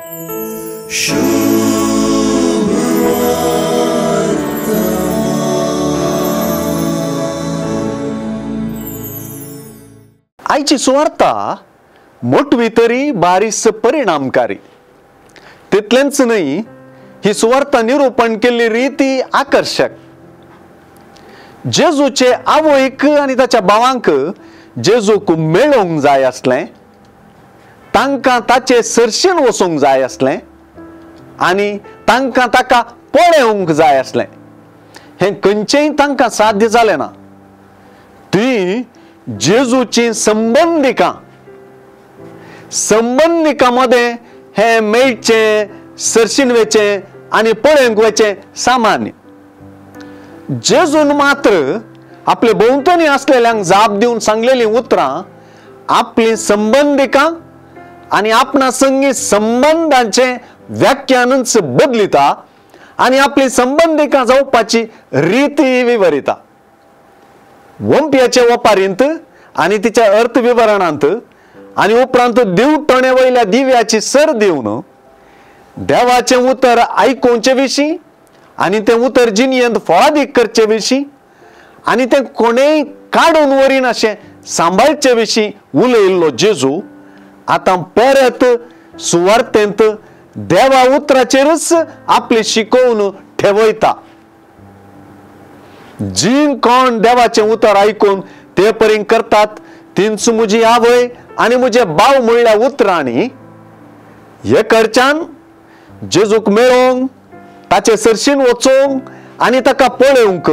आईची सुवार्ता मोठवी तरी बारीस परिणामकारी तितलेंच नाही, ही सुवार्ता निरूपण केल्ली रीती आकर्षक. जेजूचे आवयक आणि ताच्या भावांक जेजूक मेळोवंक जाय आसलें, तांकां ताचे सर्शेन वचोंक जाय आसलें आनी तांकां ताका पळोवंक जाय आसलें. हें खंयचेंय तांकां साध्य जालें ना. ती जेजूची संबंधिकां मध्ये हे मेळचें, सर्शीन वचें आनी पळोवंक वचें सामान्य. जेजून मात्र आपले भोंवतणी असलेल्यांक जाप दिवन सांगलेली उतरां आपली संबंधिकां आनी आपणा संगी संबंधांचे व्याख्यानच बदलिता आनी आपली संबंधिकां जावपाची रीती विवरिता. वंप्याचे ओपारींत आनी तिच्या अर्थ विवरणांत आनी उपरांत दिवटणे वयल्या दिव्याची सर दिवन देवाचे उतर आयकोवचे विशीं आनी तें उतर जिणयेंत फळादीक करचे विशीं आनी तें कोणेय काडून व्हरीन अशें सांबाळचे विशीं उलयल्लो जेजू आतां परत सुवार्तेंत देवा उतराचेरच आपली शिकोवन ठेवयता. जी कोण देवाचे उतर आयकून ते परीन करतात तींच म्हजी आवय आनी म्हजे भाव म्हणल्या उतरांनी हे कडच्यान जेजूक मेळोवंक, ताचे सर्शीन वचोवंक आनी ताका पळोवंक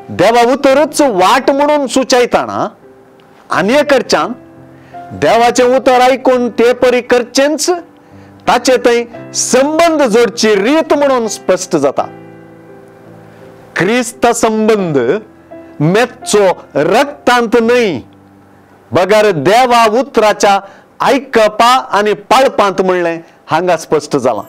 देवा उतरच वाट म्हणून सुचयताना आनी हे कडच्यान देवाचे उतर आयकून ते परी करचेंच ताचे थंय संबंध जोडची रीत म्हणून स्पश्ट जाता. क्रिस्त संबंध मेच्चो रक्तांत न्हय, बगर देवा उतराच्या आयकपा आनी पाळपांत म्हणलें हांगा स्पश्ट जालां.